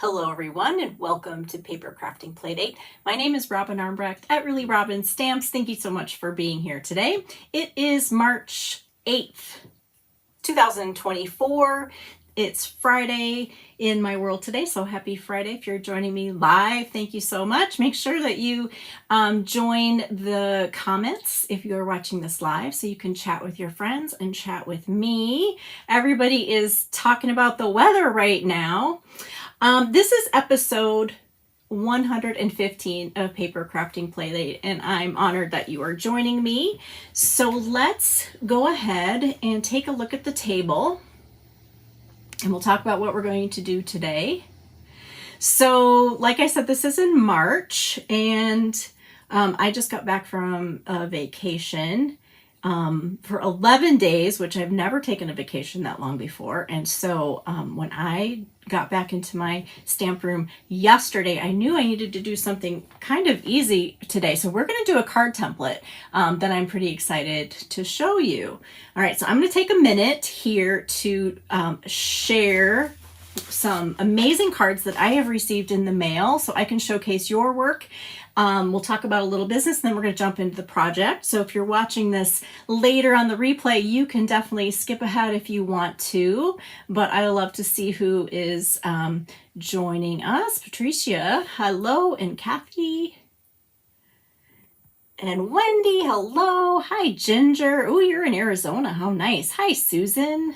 Hello everyone and welcome to Papercrafting Playdate. My name is Robin Armbrecht at Really Robin Stamps. Thank you so much for being here today. It is March 8th, 2024. It's Friday in my world today, so happy Friday if you're joining me live. Thank you so much. Make sure that you join the comments if you're watching this live so you can chat with your friends and chat with me. Everybody is talking about the weather right now. This is episode 115 of Papercrafting Playdate, and I'm honored that you are joining me. So let's go ahead and take a look at the table, and we'll talk about what we're going to do today. So, like I said, this is in March, and I just got back from a vacation for 11 days, which I've never taken a vacation that long before. And so when I got back into my stamp room yesterday, I knew I needed to do something kind of easy today. So we're going to do a card template that I'm pretty excited to show you. All right, so I'm going to take a minute here to share some amazing cards that I have received in the mail so I can showcase your work. We'll talk about a little business, and then we're going to jump into the project. So if you're watching this later on the replay, you can definitely skip ahead if you want to, but I love to see who is joining us. Patricia, hello, and Kathy. And Wendy, hello. Hi, Ginger. Oh, you're in Arizona. How nice. Hi, Susan.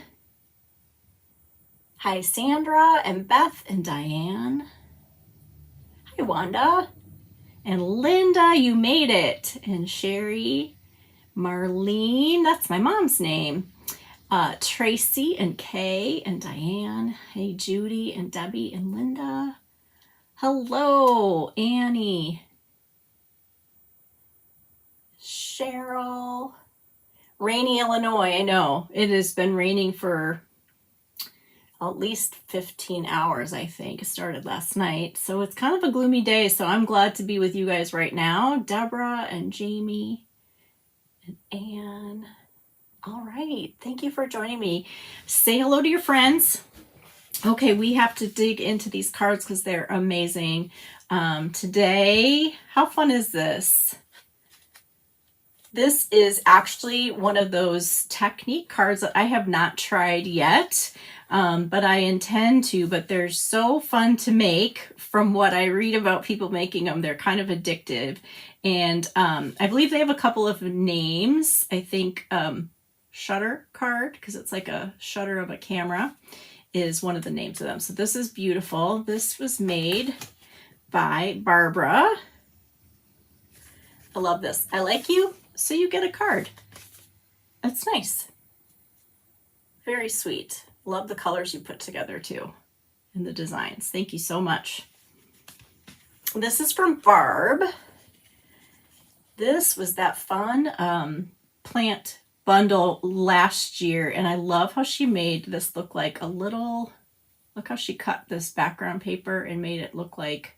Hi, Sandra and Beth and Diane. Hi, Wanda. And Linda, you made it. And Sherry, Marlene, that's my mom's name. Tracy and Kay and Diane. Hey, Judy and Debbie and Linda. Hello, Annie. Cheryl. Rainy, Illinois. I know. It has been raining for at least 15 hours, I think. It started last night. So it's kind of a gloomy day. So I'm glad to be with you guys right now. Deborah and Jamie and Anne. All right. Thank you for joining me. Say hello to your friends. Okay, we have to dig into these cards because they're amazing. Today, how fun is this? This is actually one of those technique cards that I have not tried yet. But I intend to, but they're so fun to make from what I read about people making them. They're kind of addictive. And I believe they have a couple of names. I think shutter card, because it's like a shutter of a camera, is one of the names of them. So this is beautiful. This was made by Barbara. I love this. I like you, so you get a card. That's nice. Very sweet. Love the colors you put together too, and the designs. Thank you so much. This is from Barb. This was that fun plant bundle last year, and I love how she made this look like a little, look how she cut this background paper and made it look like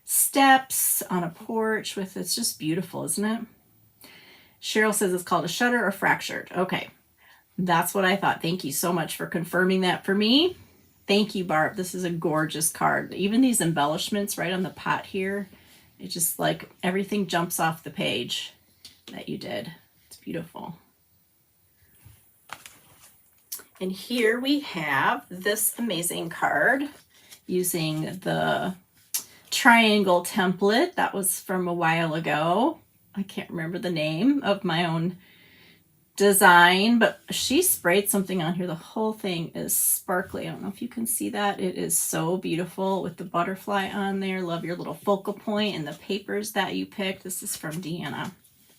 steps on a porch with, it's just beautiful, isn't it? Cheryl says it's called a shutter or fractured. Okay. That's what I thought. Thank you so much for confirming that for me. Thank you, Barb. This is a gorgeous card. Even these embellishments right on the pot here, it just like everything jumps off the page that you did. It's beautiful. And here we have this amazing card using the triangle template. That was from a while ago. I can't remember the name of my own design, but she sprayed something on here. The whole thing is sparkly. I don't know if you can see that. It is so beautiful with the butterfly on there. Love your little focal point and the papers that you picked. This is from Deanna.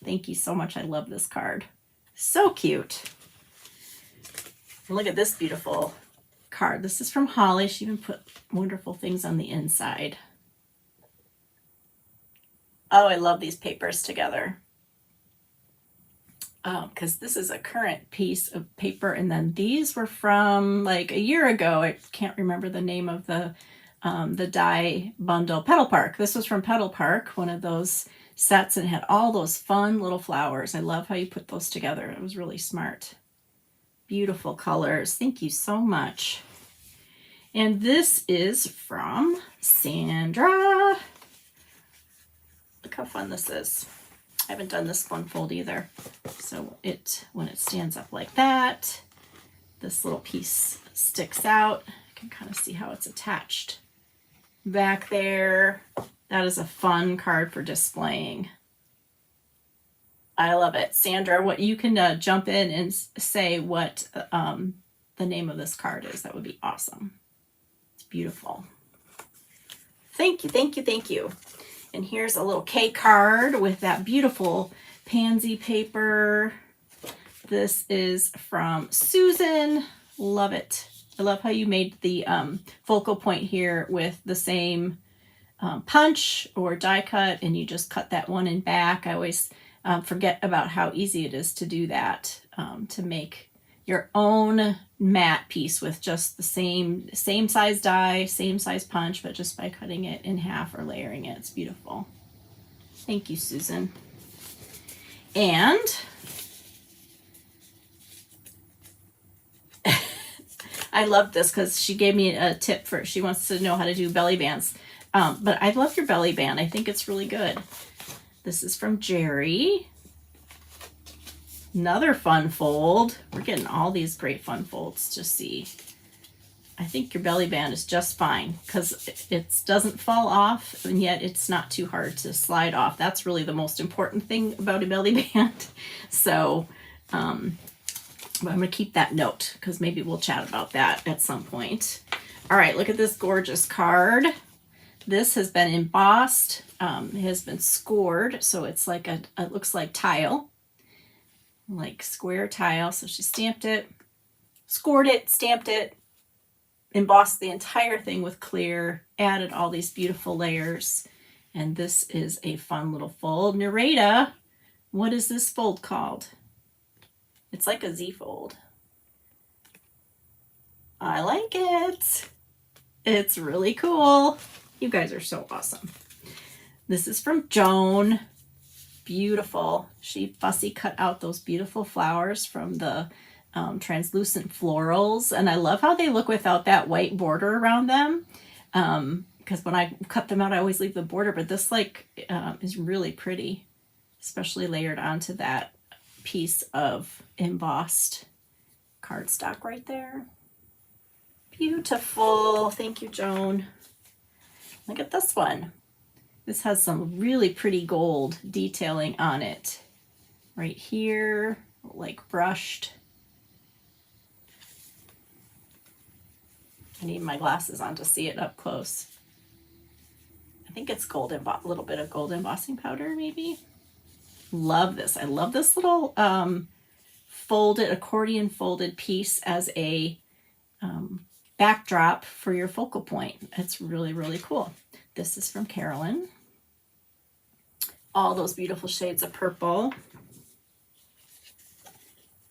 Thank you so much. I love this card. So cute. And look at this beautiful card. This is from Holly. She even put wonderful things on the inside. Oh, I love these papers together. Because this is a current piece of paper, and then these were from like a year ago. I can't remember the name of the die bundle. Petal Park. This was from Petal Park, one of those sets, and it had all those fun little flowers. I love how you put those together. It was really smart. Beautiful colors. Thank you so much. And this is from Sandra. Look how fun this is. I haven't done this one fold either. So when it stands up like that, this little piece sticks out. You can kind of see how it's attached back there. That is a fun card for displaying. I love it. Sandra, what you can jump in and say what the name of this card is. That would be awesome. It's beautiful. Thank you, thank you, thank you. And here's a little K card with that beautiful pansy paper. This is from Susan. Love it. I love how you made the focal point here with the same punch or die cut, and you just cut that one in back. I always forget about how easy it is to do that, to make your own mat piece with just the same size die, same size punch, but just by cutting it in half or layering it. It's beautiful. Thank you, Susan. And I love this because she gave me a tip for, she wants to know how to do belly bands. But I love your belly band. I think it's really good. This is from Jerry. Another fun fold. We're getting all these great fun folds to see. I think your belly band is just fine because it doesn't fall off, and yet it's not too hard to slide off. That's really the most important thing about a belly band. So, but I'm going to keep that note because maybe we'll chat about that at some point. All right, look at this gorgeous card. This has been embossed, it has been scored, so it's like it looks like tile, like square tile. So she stamped it, scored it, stamped it, embossed the entire thing with clear, added all these beautiful layers, and this is a fun little fold. Narita, what is this fold called? It's like a Z fold. I like it. It's really cool. You guys are so awesome. This is from Joan. Beautiful. She fussy cut out those beautiful flowers from the translucent florals. And I love how they look without that white border around them. Because when I cut them out, I always leave the border. But this is really pretty, especially layered onto that piece of embossed cardstock right there. Beautiful. Thank you, Joan. Look at this one. This has some really pretty gold detailing on it. Right here, like brushed. I need my glasses on to see it up close. I think it's gold, a little bit of gold embossing powder maybe. Love this. I love this little accordion folded piece as a backdrop for your focal point. It's really, really cool. This is from Carolyn. All those beautiful shades of purple.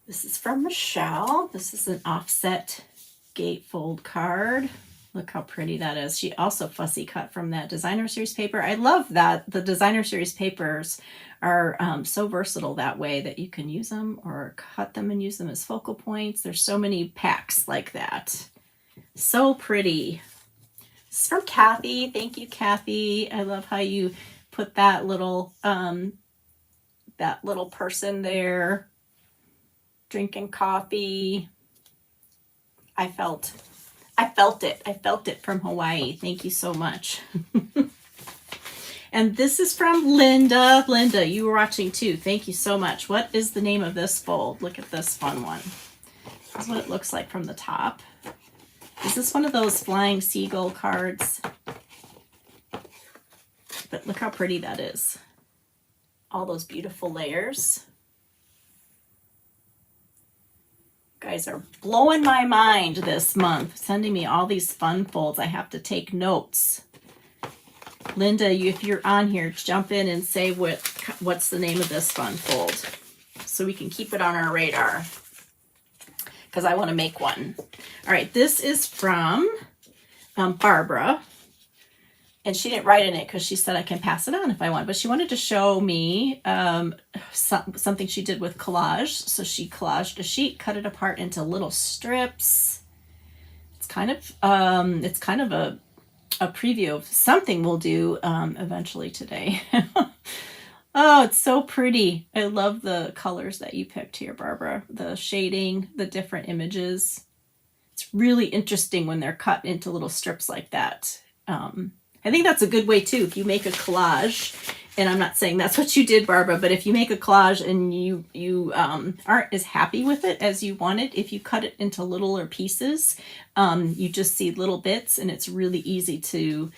This is from Michelle. This is an offset gatefold card. Look how pretty that is. She also fussy cut from that designer series paper. I love that the designer series papers are so versatile that way, that you can use them or cut them and use them as focal points. There's so many packs like that. So pretty. This is from Kathy. Thank you, Kathy. I love how you put that little person there drinking coffee. I felt it. I felt it from Hawaii. Thank you so much. And this is from Linda. Linda, you were watching too. Thank you so much. What is the name of this fold? Look at this fun one. This is what it looks like from the top. Is this one of those flying seagull cards? But look how pretty that is. All those beautiful layers. You guys are blowing my mind this month, sending me all these fun folds. I have to take notes. Linda, if you're on here, jump in and say what's the name of this fun fold so we can keep it on our radar, because I want to make one. All right, this is from Barbara, and she didn't write in it because she said I can pass it on if I want, but she wanted to show me something she did with collage. So she collaged a sheet, cut it apart into little strips. It's kind of a preview of something we'll do eventually today. Oh, it's so pretty. I love the colors that you picked here, Barbara. The shading, the different images. It's really interesting when they're cut into little strips like that. I think that's a good way too. If you make a collage, and I'm not saying that's what you did, Barbara, but if you make a collage and you aren't as happy with it as you wanted, if you cut it into littler pieces, you just see little bits, and it's really easy to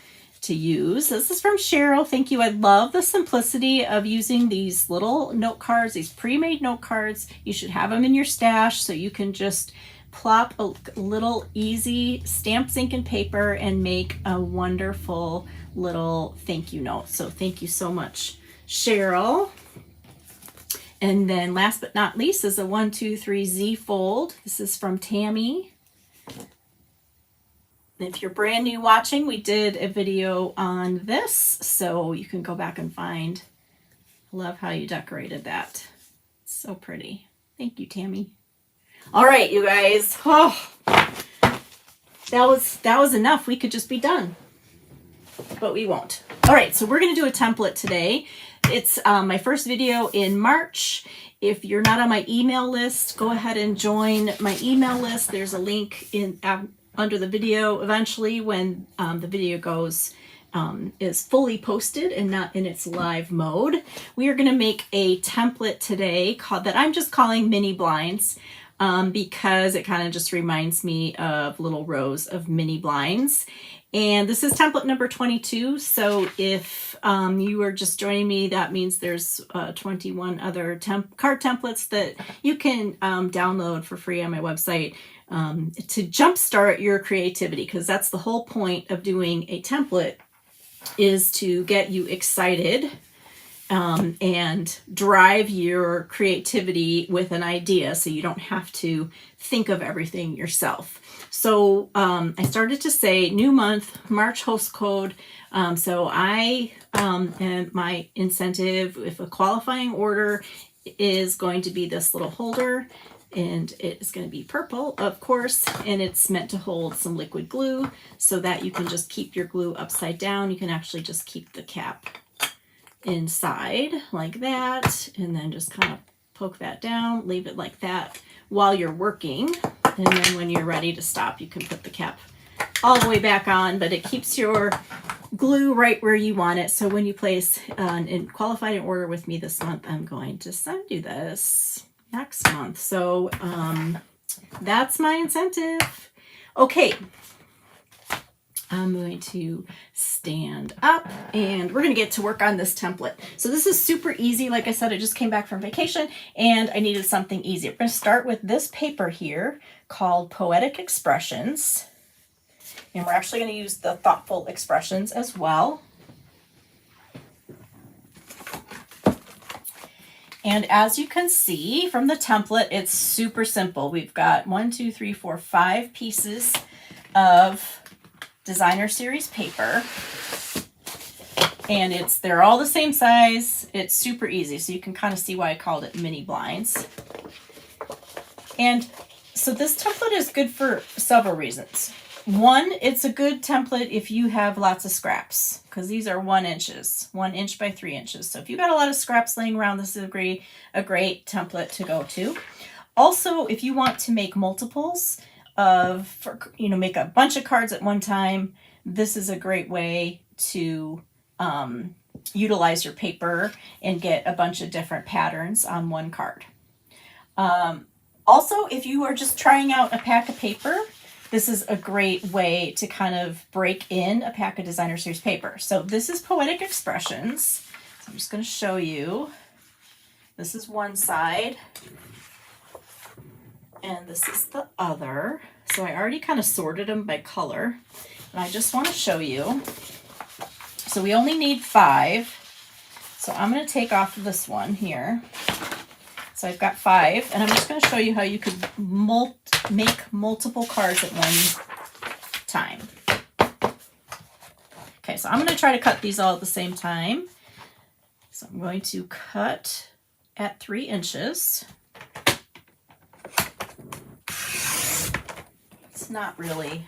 use. This is from Cheryl. Thank you. I love the simplicity of using these little note cards, these pre-made note cards. You should have them in your stash so you can just plop a little easy stamped ink and paper and make a wonderful little thank you note. So thank you so much, Cheryl. And then last but not least is a 1, 2, 3 Z fold. This is from Tammy. If you're brand new watching, we did a video on this, so you can go back and find. Love how you decorated that. It's so pretty. Thank you, Tammy. All right, you guys. Oh, that was enough. We could just be done, but we won't. All right, so we're going to do a template today. It's my first video in March. If you're not on my email list, go ahead and join my email list. There's a link in under the video eventually when the video is fully posted and not in its live mode. We are going to make a template today that I'm just calling mini blinds because it kind of just reminds me of little rows of mini blinds. And this is template number 22. So if you are just joining me, that means there's 21 other card templates that you can download for free on my website to jumpstart your creativity, because that's the whole point of doing a template, is to get you excited and drive your creativity with an idea so you don't have to think of everything yourself. So I started to say new month, March host code. So I and my incentive, if a qualifying order is going to be this little holder, and it's going to be purple, of course, and it's meant to hold some liquid glue so that you can just keep your glue upside down. You can actually just keep the cap inside like that, and then just kind of poke that down, leave it like that while you're working, and then when you're ready to stop, you can put the cap all the way back on, but it keeps your glue right where you want it. So when you place an qualified order with me this month, I'm going to send you this next month. So that's my incentive. Okay, I'm going to stand up and we're going to get to work on this template. So this is super easy. Like I said, I just came back from vacation and I needed something easy. We're going to start with this paper here called Poetic Expressions. And we're actually going to use the thoughtful expressions as well. And as you can see from the template, it's super simple. We've got 1, 2, 3, 4, 5 pieces of designer series paper. And they're all the same size. It's super easy. So you can kind of see why I called it mini blinds. And so this template is good for several reasons. One, it's a good template if you have lots of scraps, because these are 1 inches, 1 inch by 3 inches. So if you've got a lot of scraps laying around, this is a great template to go to. Also, if you want to make multiples make a bunch of cards at one time, this is a great way to utilize your paper and get a bunch of different patterns on one card. Also, if you are just trying out a pack of paper, this is a great way to kind of break in a pack of designer series paper. So this is Poetic Expressions. So I'm just going to show you. This is one side, and this is the other. So I already kind of sorted them by color, and I just want to show you. So we only need 5. So I'm going to take off this one here. So I've got 5, and I'm just going to show you how you could make multiple cards at one time. Okay, so I'm going to try to cut these all at the same time. So I'm going to cut at 3 inches. It's not really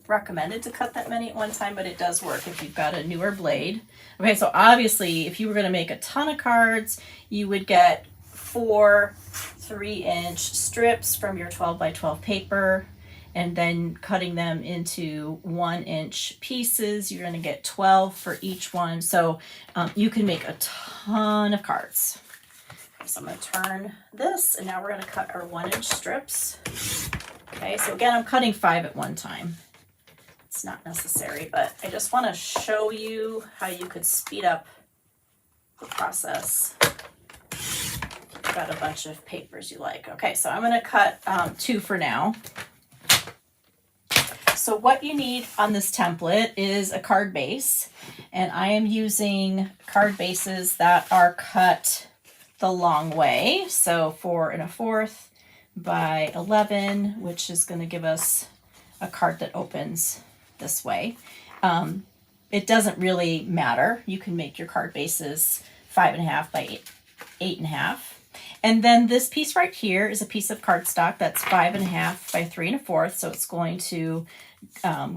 recommended to cut that many at one time, but it does work if you've got a newer blade. Okay, so obviously if you were going to make a ton of cards, you would get 4 3-inch strips from your 12 by 12 paper, and then cutting them into 1-inch pieces. You're going to get 12 for each one. So you can make a ton of cards. So I'm going to turn this, and now we're going to cut our 1-inch strips. Okay, so again, I'm cutting 5 at one time. It's not necessary, but I just want to show you how you could speed up the process. You've got a bunch of papers you like. Okay, so I'm going to cut 2 for now. So what you need on this template is a card base, and I am using card bases that are cut the long way. So 4 1/4 by 11, which is going to give us a card that opens this way. It doesn't really matter. You can make your card bases 5 1/2 by 8 1/2. And then this piece right here is a piece of cardstock that's 5 1/2 by 3 1/4. So it's going to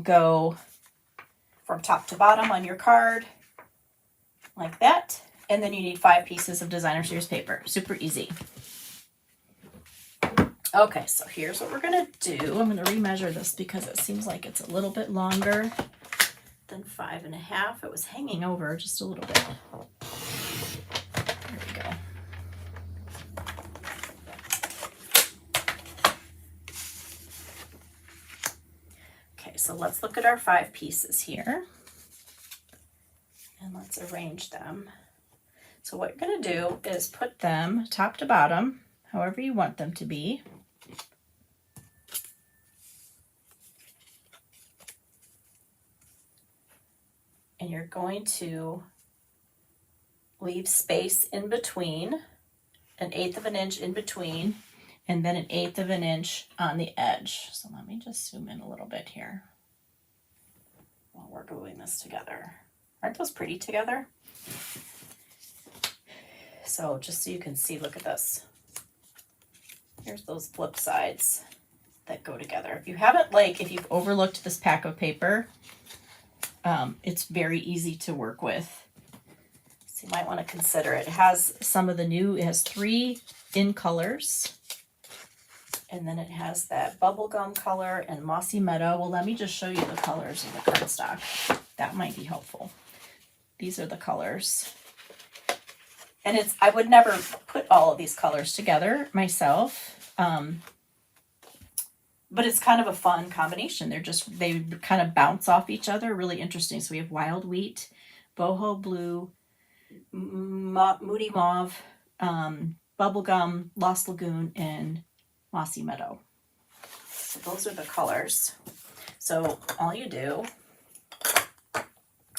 go from top to bottom on your card like that. And then you need 5 pieces of designer series paper. Super easy. Okay, so here's what we're going to do. I'm going to remeasure this because it seems like it's a little bit longer than 5 1/2. It was hanging over just a little bit. There we go. Okay, so let's look at our 5 pieces here. And let's arrange them. So what you're going to do is put them top to bottom, however you want them to be. And you're going to leave space in between, 1/8 of an inch in between, and then 1/8 of an inch on the edge. So let me just zoom in a little bit here while we're gluing this together. Aren't those pretty together? So just so you can see, look at this. Here's those flip sides that go together. If you haven't, if you've overlooked this pack of paper, it's very easy to work with. So you might want to consider it. It has some of the new, it has 3 in colors. And then it has that bubblegum color and mossy meadow. Well, let me just show you the colors of the cardstock. That might be helpful. These are the colors. And I would never put all of these colors together myself. But it's kind of a fun combination. They kind of bounce off each other. Really interesting. So we have Wild Wheat, Boho Blue, Moody Mauve, Bubblegum, Lost Lagoon, and Mossy Meadow. So those are the colors. So all you do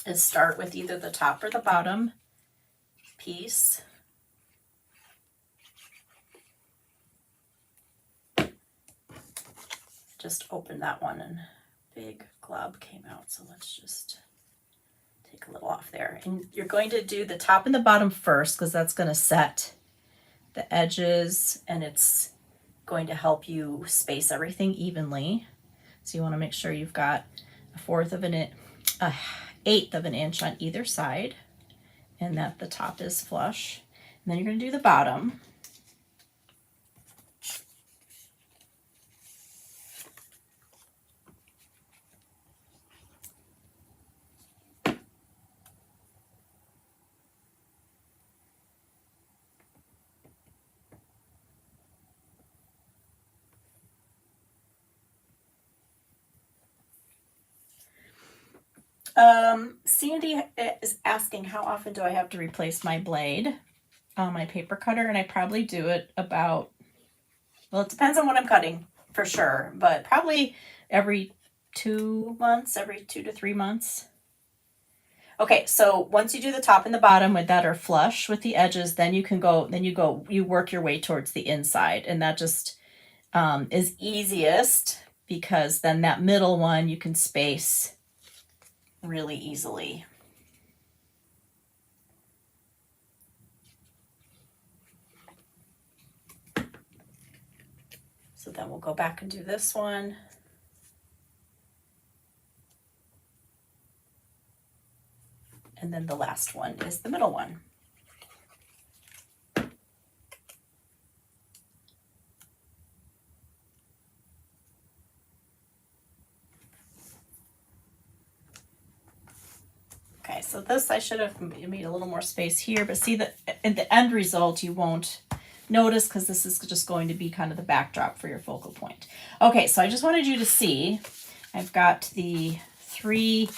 is start with either the top or the bottom piece. Just opened that one and big glob came out. So let's just take a little off there. And you're going to do the top and the bottom first because that's going to set the edges and it's going to help you space everything evenly. So you want to make sure you've got 1/8 of an inch on either side and that the top is flush. And then you're going to do the bottom. Sandy is asking how often do I have to replace my blade on my paper cutter, and I probably do it about, well, it depends on what I'm cutting for sure, but probably every 2 months, every 2 to 3 months. Okay, so once you do the top and the bottom that are flush with the edges, then you work your way towards the inside, and that just is easiest because then that middle one you can space really easily. So then we'll go back and do this one. And then the last one is the middle one. Okay, so this I should have made a little more space here, but see that in the end result you won't notice because this is just going to be kind of the backdrop for your focal point. Okay, so I just wanted you to see I've got the 3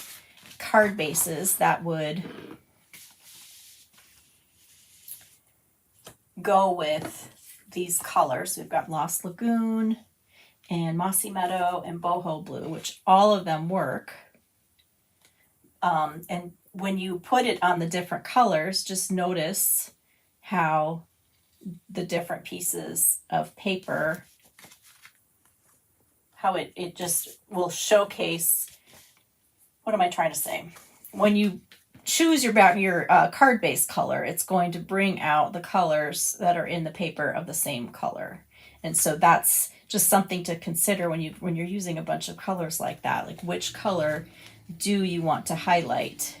card bases that would go with these colors. We've got Lost Lagoon and Mossy Meadow and Boho Blue, which all of them work. And when you put it on the different colors, just notice how the different pieces of paper, how it just will showcase, what am I trying to say? When you choose your card base color, it's going to bring out the colors that are in the paper of the same color. And so that's just something to consider when you're using a bunch of colors like that, like which color do you want to highlight?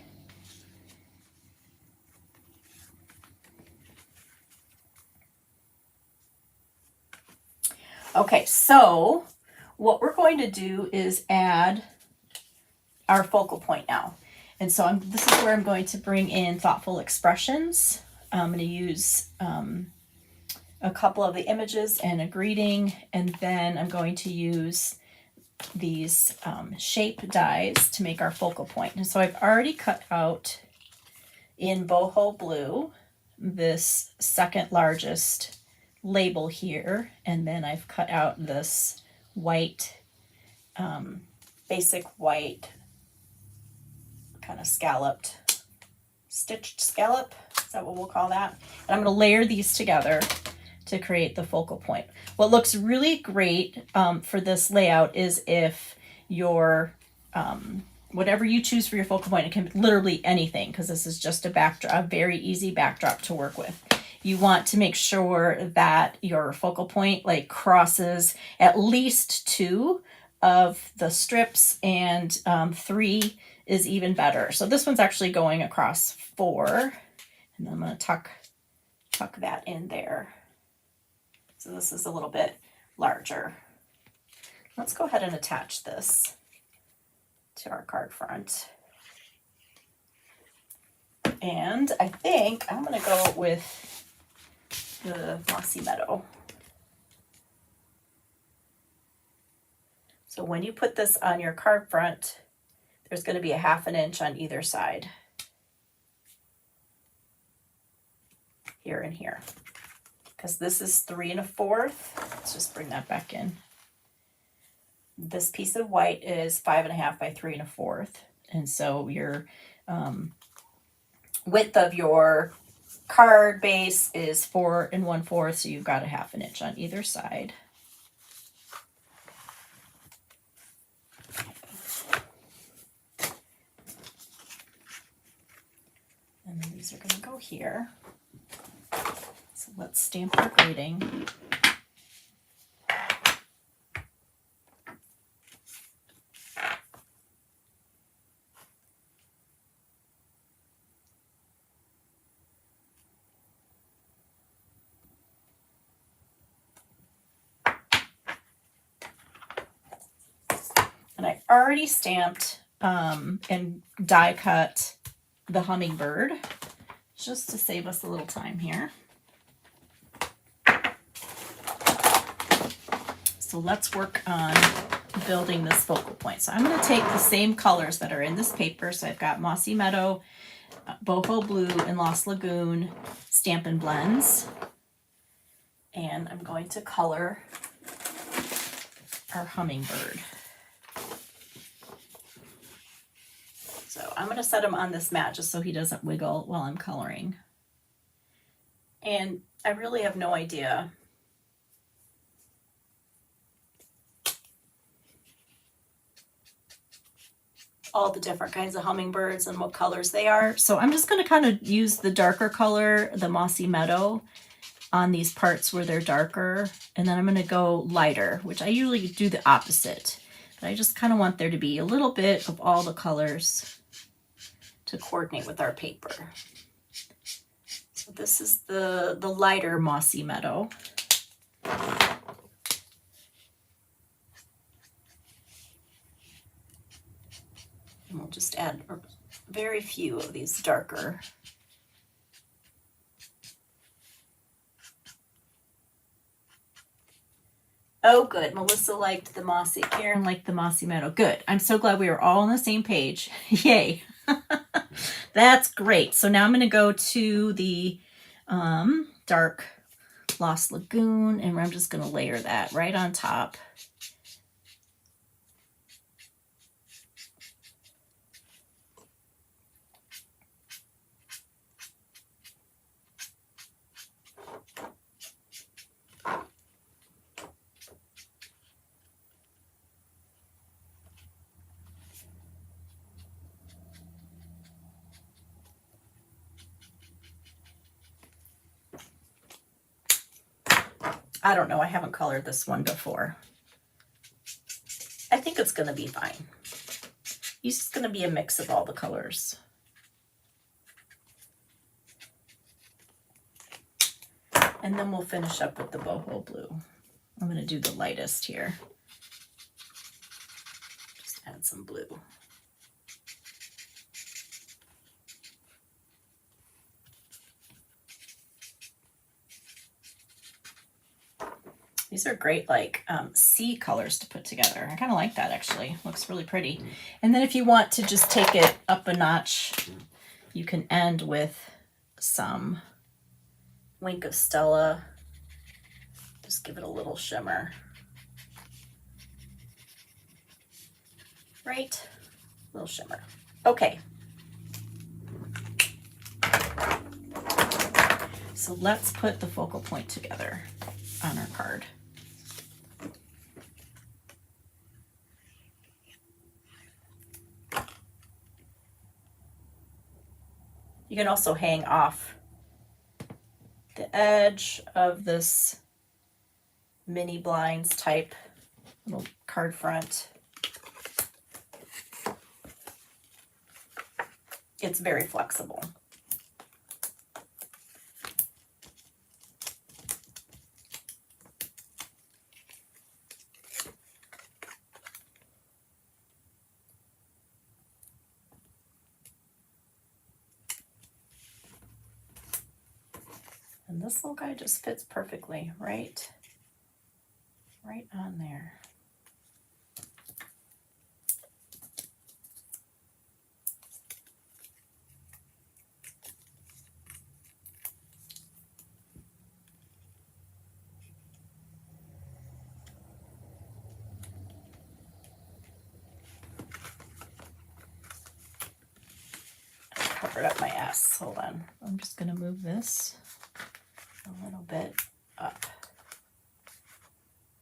Okay, so what we're going to do is add our focal point now. And so this is where I'm going to bring in thoughtful expressions. I'm going to use a couple of the images and a greeting, and then I'm going to use these shape dies to make our focal point. And so I've already cut out in Boho Blue this second largest label here, and then I've cut out this white, basic white, kind of scalloped, stitched scallop, is that what we'll call that? And I'm going to layer these together to create the focal point. What looks really great for this layout is if your, whatever you choose for your focal point, it can be literally anything, because this is just a backdrop, a very easy backdrop to work with. You want to make sure that your focal point like crosses at least 2 of the strips, and 3 is even better. So this one's actually going across 4, and I'm going to tuck that in there. So this is a little bit larger. Let's go ahead and attach this to our card front. And I think I'm going to go with the Mossy Meadow. So when you put this on your card front, there's going to be a 1/2 inch on either side. Here and here. Because this is 3 1/4. Let's just bring that back in. This piece of white is 5 1/2 by 3 1/4. And so your width of your card base is 4 1/4, so you've got a 1/2 inch on either side. And then these are going to go here. So let's stamp our grading. And I already stamped and die cut the hummingbird just to save us a little time here. So let's work on building this focal point. So I'm going to take the same colors that are in this paper. So I've got Mossy Meadow, Boho Blue, and Lost Lagoon Stampin' Blends. And I'm going to color our hummingbird. So I'm going to set him on this mat just so he doesn't wiggle while I'm coloring. And I really have no idea all the different kinds of hummingbirds and what colors they are. So I'm just going to kind of use the darker color, the Mossy Meadow, on these parts where they're darker. And then I'm going to go lighter, which I usually do the opposite. But I just kind of want there to be a little bit of all the colors to coordinate with our paper. So this is the lighter Mossy Meadow. And we'll just add very few of these darker. Oh, good. Melissa liked the mossy. Karen liked the Mossy Meadow. Good. I'm so glad we are all on the same page. Yay. That's great. So now I'm going to go to the dark Lost Lagoon, and I'm just going to layer that right on top. I don't know. I haven't colored this one before. I think it's going to be fine. It's just going to be a mix of all the colors. And then we'll finish up with the boho blue. I'm going to do the lightest here. Just add some blue. These are great, like sea colors to put together. I kind of like that, actually. Looks really pretty. And then if you want to just take it up a notch, you can end with some Wink of Stella. Just give it a little shimmer. Right? A little shimmer. Okay. So let's put the focal point together on our card. You can also hang off the edge of this mini blinds type little card front. It's very flexible. And this little guy just fits perfectly right on there. Covered up my S. Hold on. I'm just going to move this a little bit up.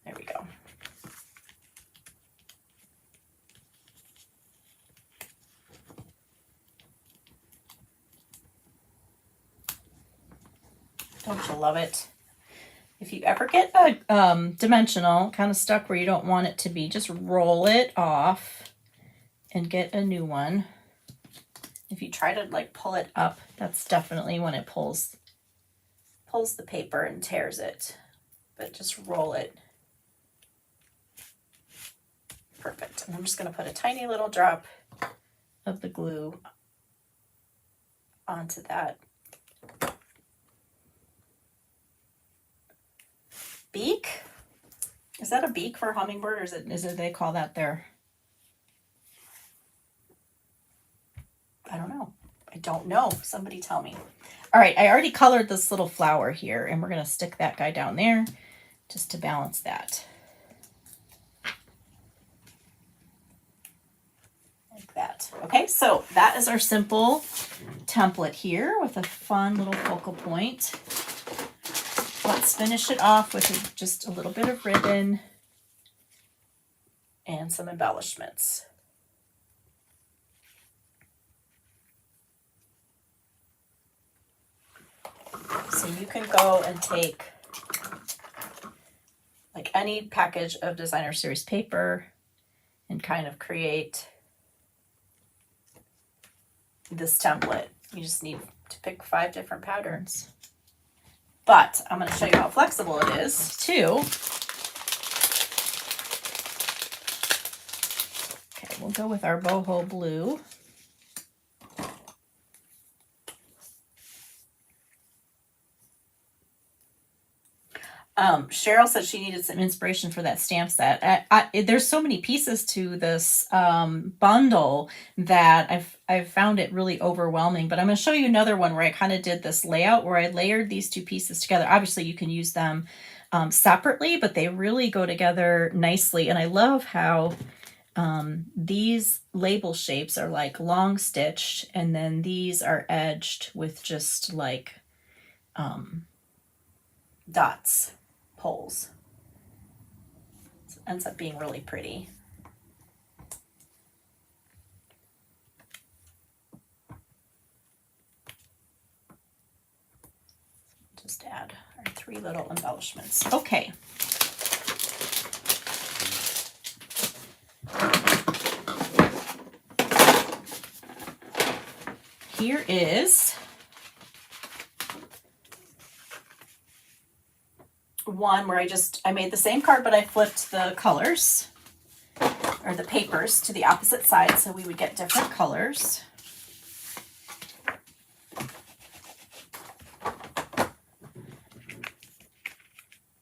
There we go. Don't you love it? If you ever get a dimensional kind of stuck where you don't want it to be, just roll it off and get a new one. If you try to like pull it up, that's definitely when it pulls the paper and tears it. But just roll it. Perfect. And I'm just going to put a tiny little drop of the glue onto that beak. Is that a beak for a hummingbird, or is it they call that their, I don't know. I don't know. Somebody tell me. All right, I already colored this little flower here, and we're going to stick that guy down there just to balance that. Like that. Okay, so that is our simple template here with a fun little focal point. Let's finish it off with just a little bit of ribbon and some embellishments. So you can go and take like any package of designer series paper and kind of create this template. You just need to pick 5 different patterns. But I'm going to show you how flexible it is too. Okay, we'll go with our boho blue. Cheryl said she needed some inspiration for that stamp set. There's so many pieces to this bundle that I've found it really overwhelming. But I'm going to show you another one where I kind of did this layout where I layered these 2 pieces together. Obviously, you can use them separately, but they really go together nicely. And I love how these label shapes are like long stitched, and then these are edged with just like dots. Holes. So it ends up being really pretty. Just add our 3 little embellishments. Okay. Here is one where I made the same card, but I flipped the colors or the papers to the opposite side so we would get different colors.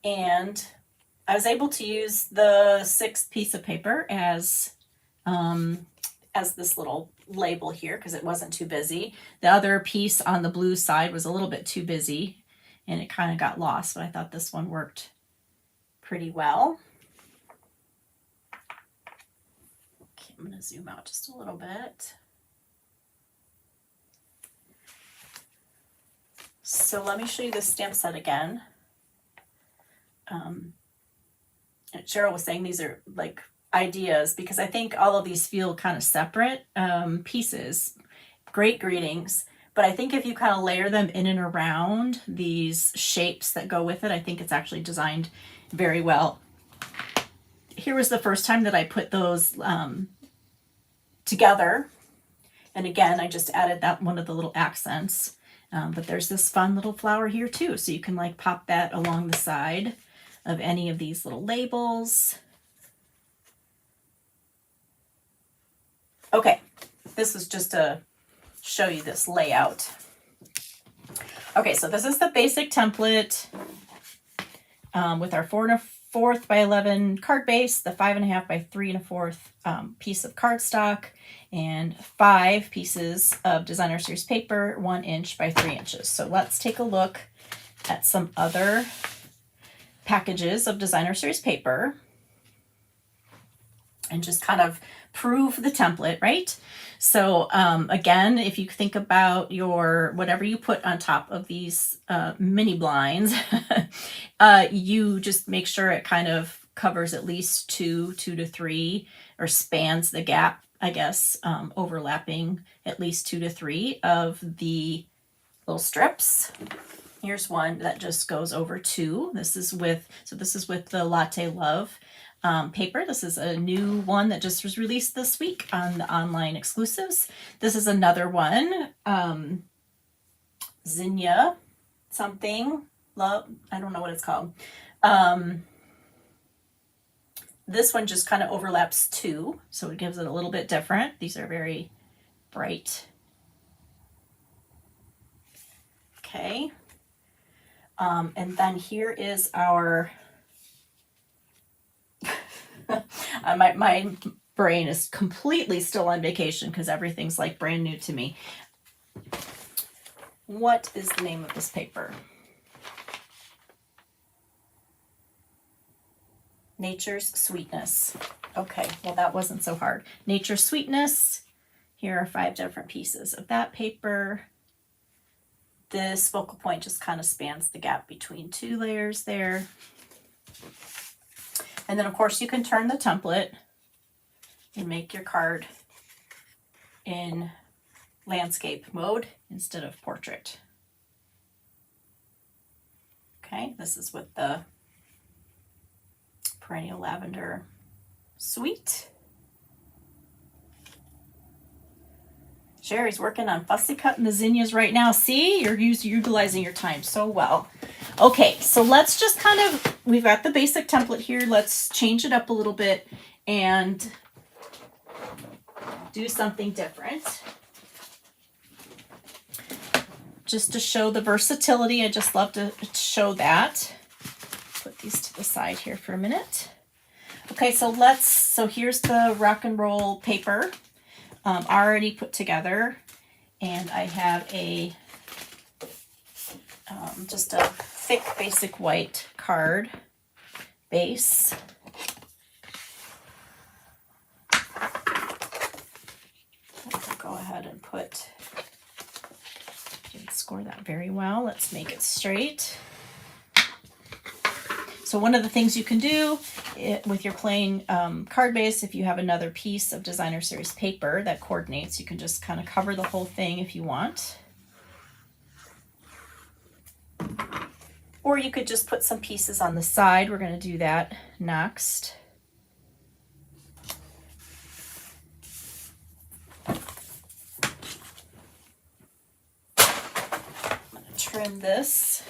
And I was able to use the 6th piece of paper as this little label here because it wasn't too busy. The other piece on the blue side was a little bit too busy and it kind of got lost, but I thought this one worked pretty well. Okay, I'm going to zoom out just a little bit. So let me show you this stamp set again. Cheryl was saying these are like ideas because I think all of these feel kind of separate pieces. Great greetings. But I think if you kind of layer them in and around these shapes that go with it, I think it's actually designed very well. Here was the first time that I put those together. And again, I just added that one of the little accents. But there's this fun little flower here too. So you can like pop that along the side of any of these little labels. Okay, this is just to show you this layout. Okay, so this is the basic template with our 4 1/4 by 11 card base, the 5 1/2 by 3 1/4 piece of cardstock, and 5 pieces of designer series paper, 1 inch by 3 inches. So let's take a look at some other packages of designer series paper and just kind of prove the template, right? So again, if you think about your whatever you put on top of these mini blinds, you just make sure it kind of covers at least 2 to 3, or spans the gap, I guess, overlapping at least 2 to 3 of the little strips. Here's one that just goes over 2. This is with the Latte Love paper. This is a new one that just was released this week on the online exclusives. This is another one, Zinnia something, love, I don't know what it's called. This one just kind of overlaps 2, so it gives it a little bit different. These are very bright. Okay. And then here is our, my brain is completely still on vacation because everything's like brand new to me. What is the name of this paper? Nature's Sweetness. Okay, well that wasn't so hard. Nature's Sweetness. Here are 5 different pieces of that paper. This focal point just kind of spans the gap between 2 layers there. And then of course you can turn the template and make your card in landscape mode instead of portrait. Okay, this is with the Perennial Lavender Sweet. Sherry's working on fussy cutting the zinnias right now. See, you're utilizing your time so well. Okay, so let's just kind of, we've got the basic template here. Let's change it up a little bit and do something different. Just to show the versatility, I just love to show that. Put these to the side here for a minute. Okay, so here's the rock and roll paper already put together, and I have a just a thick basic white card base. I'll go ahead and didn't score that very well. Let's make it straight. So one of the things you can do with your plain card base, if you have another piece of designer series paper that coordinates, you can just kind of cover the whole thing if you want. Or you could just put some pieces on the side. We're going to do that next. I'm going to trim this.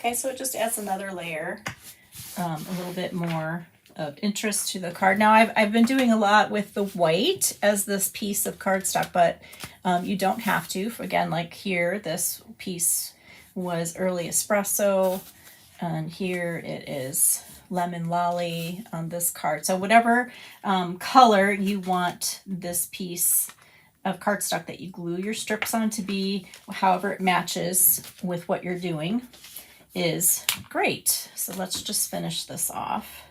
Okay, so it just adds another layer, a little bit more of interest to the card. Now I've been doing a lot with the white as this piece of cardstock, but you don't have to. Again, like here, this piece was early espresso, and here it is lemon lolly on this card. So whatever color you want this piece of cardstock that you glue your strips on to be, however it matches with what you're doing, is great. So let's just finish this off.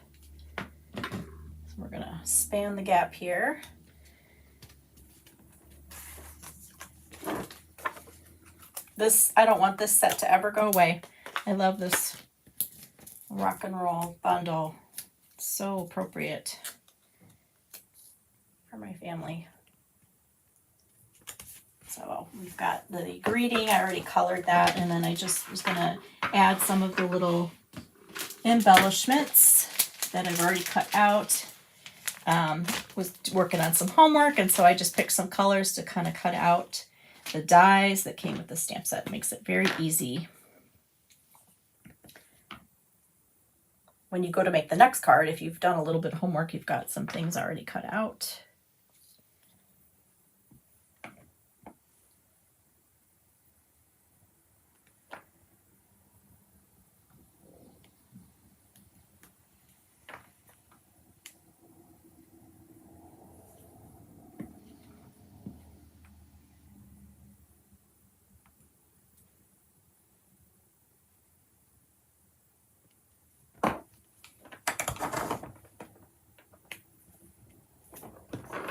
So we're gonna span the gap here. I don't want this set to ever go away. I love this rock and roll bundle. It's so appropriate for my family. So we've got the greeting, I already colored that, and then I just was gonna add some of the little embellishments that I've already cut out. Was working on some homework, and so I just picked some colors to kind of cut out the dies that came with the stamp set. It makes it very easy. When you go to make the next card, if you've done a little bit of homework, you've got some things already cut out.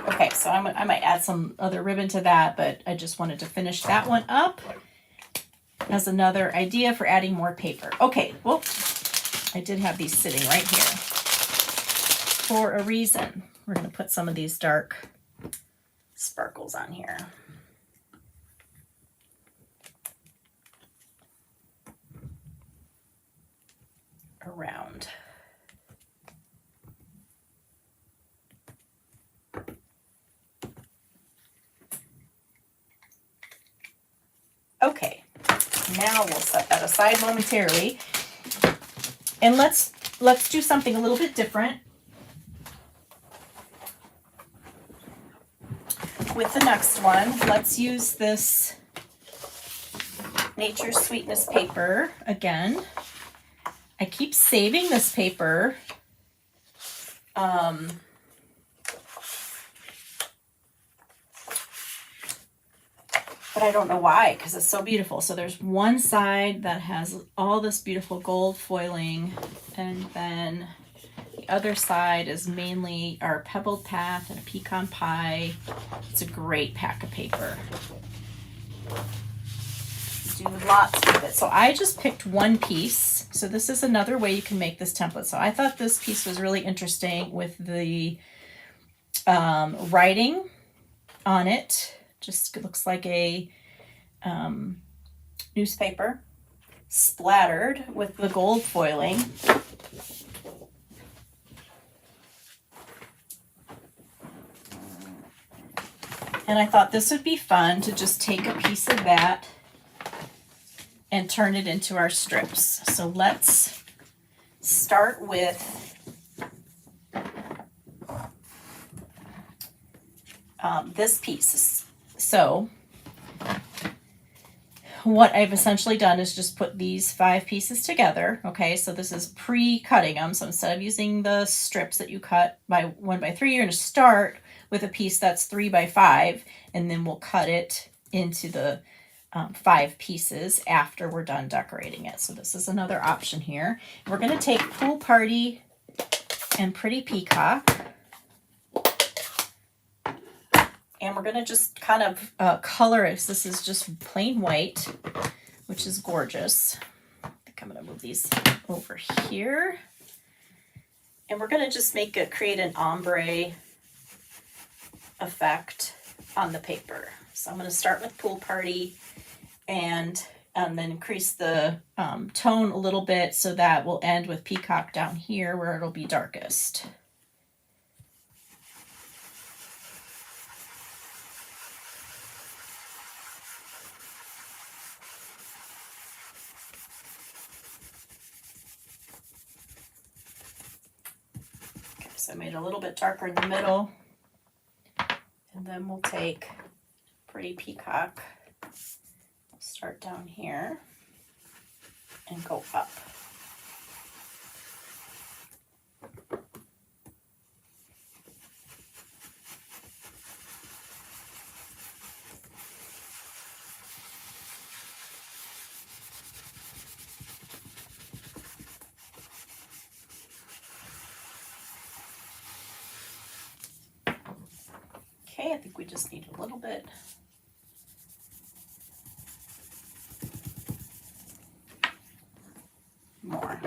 Okay, so I might add some other ribbon to that, but I just wanted to finish that one up as another idea for adding more paper. Okay, well, I did have these sitting right here for a reason. We're going to put some of these dark sparkles on here. Around. Okay, now we'll set that aside momentarily, and let's do something a little bit different with the next one. Let's use this Nature's Sweetness paper again. I keep saving this paper. But I don't know why, because it's so beautiful. So there's one side that has all this beautiful gold foiling, and then The other side is mainly our pebbled path and a pecan pie. It's a great pack of paper. Do lots with it. So I just picked one piece. So this is another way you can make this template. So I thought this piece was really interesting with the writing on it. Just looks like a newspaper splattered with the gold foiling. And I thought this would be fun to just take a piece of that and turn it into our strips. So let's start with this piece. So what I've essentially done is just put these 5 pieces together. Okay, so this is pre-cutting them. So instead of using the strips that you cut by 1 by 3, you're going to start with a piece that's 3 by 5, and then we'll cut it into the 5 pieces after we're done decorating it. So this is another option here. We're going to take Pool Party and Pretty Peacock, and we're going to just kind of color it. This is just plain white, which is gorgeous. I think I'm going to move these over here. And we're going to just create an ombre effect on the paper. So I'm going to start with Pool Party and then increase the tone a little bit so that we'll end with Peacock down here where it'll be darkest. Okay, so I made it a little bit darker in the middle. And then we'll take Pretty Peacock, start down here, and go up. Okay, I think we just need a little bit more.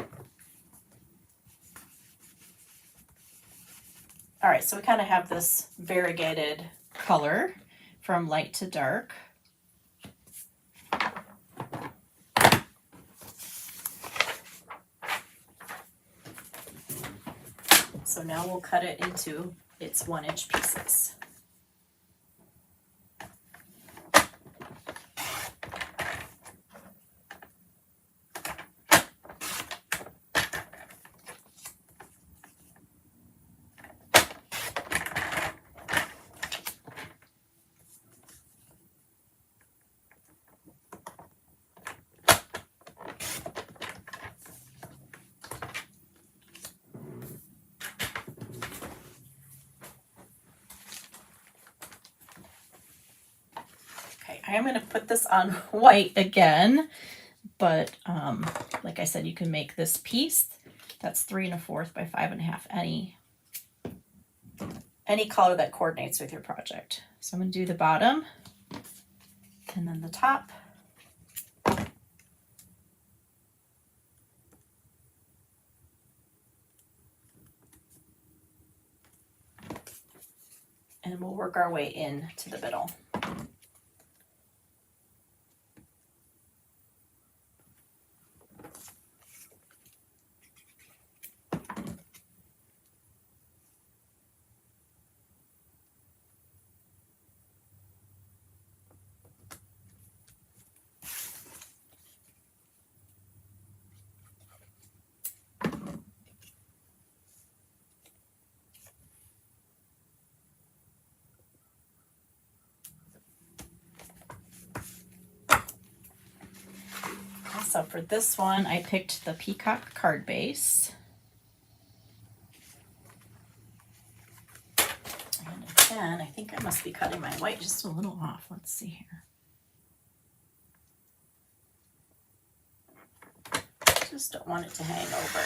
All right, so we kind of have this variegated color from light to dark. So now we'll cut it into its 1-inch pieces. I am going to put this on white again, but like I said, you can make this piece that's 3 1/4 by 5 1/2, any color that coordinates with your project. So I'm going to do the bottom and then the top. And we'll work our way in to the middle. So for this one, I picked the Peacock card base. And again, I think I must be cutting my white just a little off. Let's see here. Just don't want it to hang over.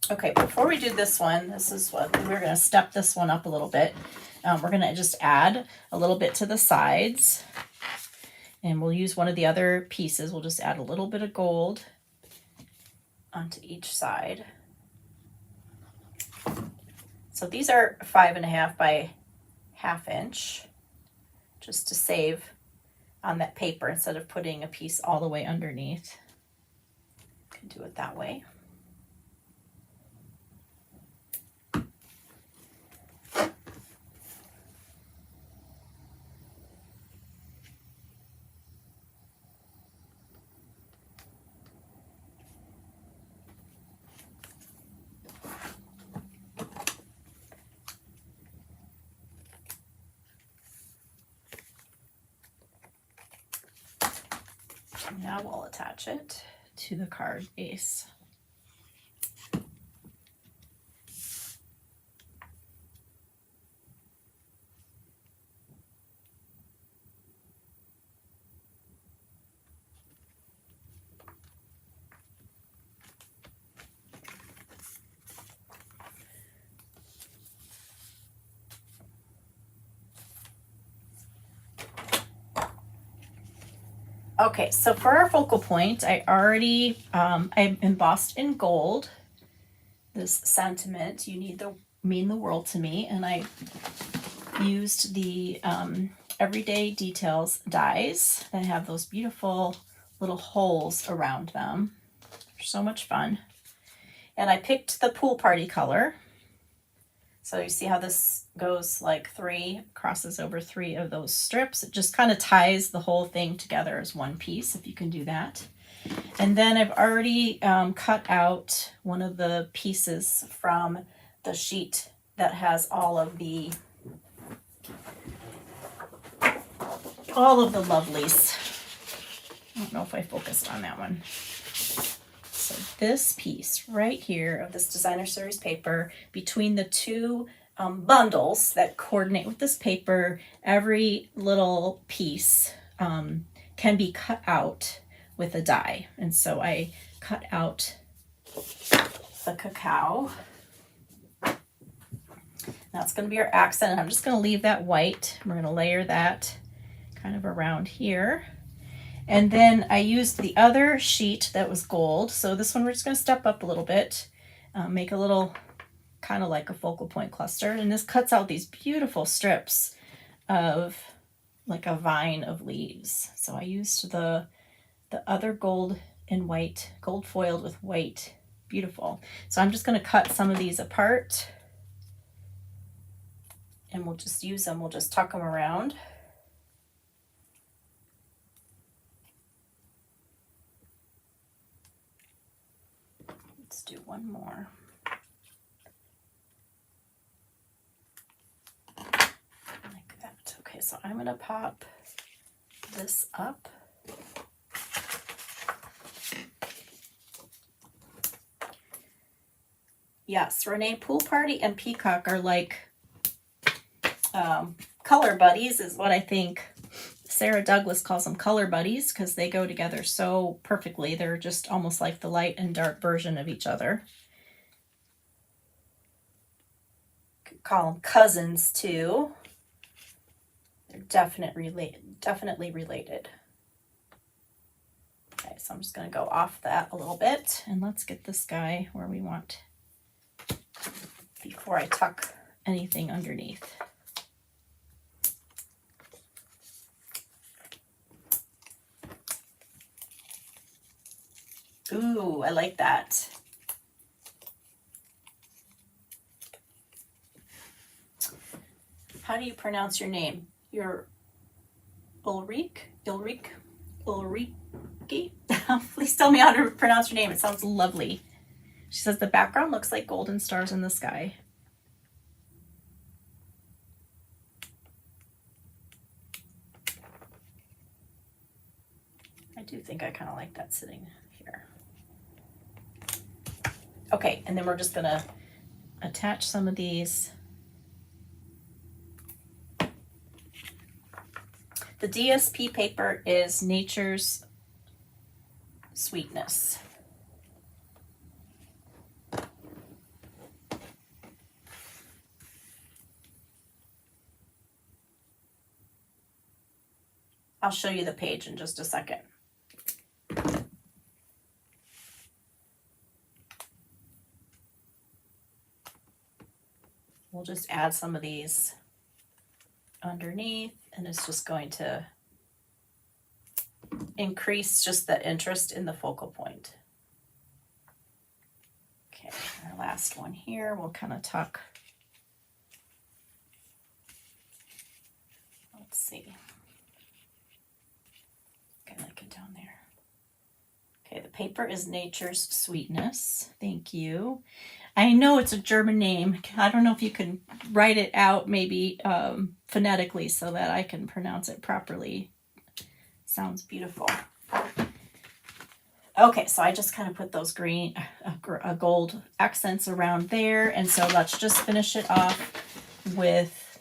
Okay, before we do this one, this is what we're going to step this one up a little bit. We're going to just add a little bit to the sides, and we'll use one of the other pieces. We'll just add a little bit of gold onto each side. So these are 5.5 by 1/2 inch, just to save on that paper instead of putting a piece all the way underneath. You can do it that way. Now we'll attach it to the card base. Okay, so for our focal point, I embossed in gold this sentiment, "You need mean the world to me," and I used the Everyday Details dies that have those beautiful little holes around them. They're so much fun. And I picked the pool party color. So you see how this goes like crosses over 3 of those strips. It just kind of ties the whole thing together as one piece, if you can do that. And then I've already cut out one of the pieces from the sheet that has all of the lovelies. I don't know if I focused on that one. So this piece right here of this designer series paper, between the 2 bundles that coordinate with this paper, every little piece can be cut out with a die. And so I cut out the cacao. That's going to be our accent, and I'm just going to leave that white. We're going to layer that kind of around here. And then I used the other sheet that was gold. So this one we're just going to step up a little bit, make a little kind of like a focal point cluster. And this cuts out these beautiful strips of like a vine of leaves. So I used the other gold and white, gold foiled with white. Beautiful. So I'm just going to cut some of these apart, and we'll just use them. We'll just tuck them around. Let's do one more. Like that. Okay, so I'm going to pop this up. Yes, Renee, Pool Party and Peacock are like color buddies, is what I think. Sarah Douglas calls them color buddies because they go together so perfectly. They're just almost like the light and dark version of each other. Could call them cousins too. They're definitely related. Okay, so I'm just going to go off that a little bit, and let's get this guy where we want before I tuck anything underneath. Ooh, I like that. How do you pronounce your name? You're Ulrike? Please tell me how to pronounce your name. It sounds lovely. She says the background looks like golden stars in the sky. I do think I kind of like that sitting here. Okay, and then we're just going to attach some of these. The DSP paper is Nature's Sweetness. I'll show you the page in just a second. We'll just add some of these underneath, and it's just going to increase just the interest in the focal point. Okay, our last one here, we'll kind of tuck. Let's see. Kind of like it down there. Okay, the paper is Nature's Sweetness. Thank you. I know it's a German name. I don't know if you can write it out maybe phonetically so that I can pronounce it properly. Sounds beautiful. Okay, so I just kind of put those gold accents around there. And so let's just finish it off with,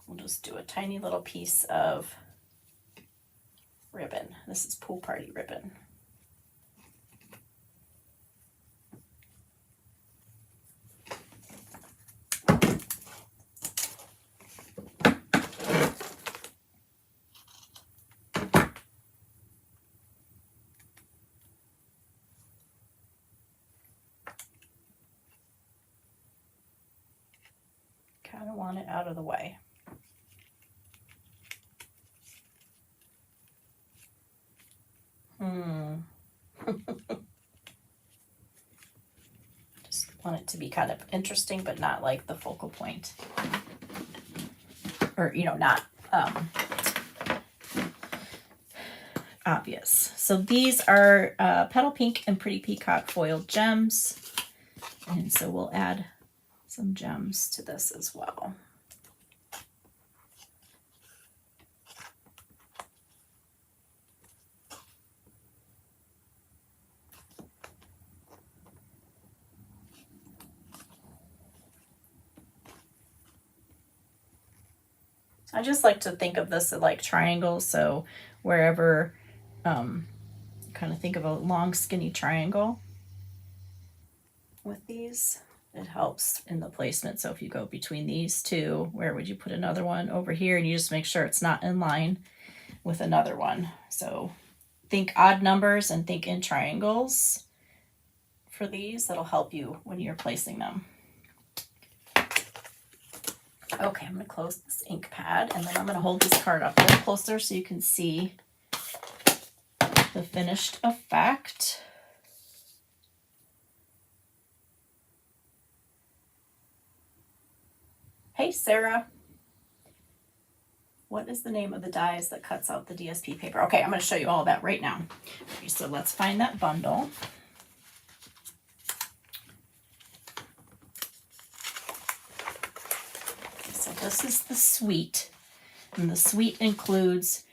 we'll just do a tiny little piece of ribbon. This is pool party ribbon. Kind of want it out of the way. Just want it to be kind of interesting, but not like the focal point. Or, you know, not obvious. So these are Petal Pink and Pretty Peacock foiled gems. And so we'll add some gems to this as well. I just like to think of this as like triangles. So wherever, kind of think of a long skinny triangle with these, it helps in the placement. So if you go between these two, where would you put another one? Over here, and you just make sure it's not in line with another one. So think odd numbers and think in triangles for these. That'll help you when you're placing them. Okay, I'm going to close this ink pad, and then I'm going to hold this card up a little closer so you can see the finished effect. Hey, Sarah. What is the name of the dies that cuts out the DSP paper? Okay, I'm going to show you all that right now. Okay, so let's find that bundle. So this is the suite, and the suite includes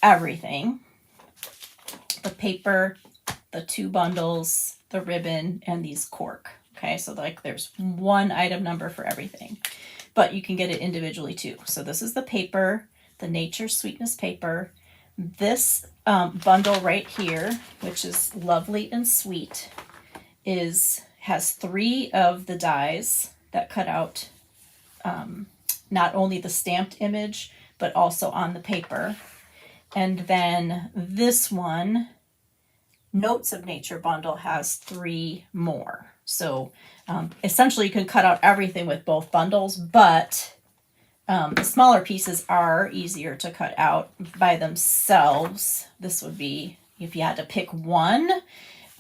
everything. The paper, the 2 bundles, the ribbon, and these cork. Okay, so like there's one item number for everything, but you can get it individually too. So this is the paper, the Nature's Sweetness paper. This bundle right here, which is lovely and sweet, has 3 of the dies that cut out not only the stamped image, but also on the paper. And then this one, Notes of Nature bundle, has 3 more. So essentially you can cut out everything with both bundles, but the smaller pieces are easier to cut out by themselves. This would be, if you had to pick one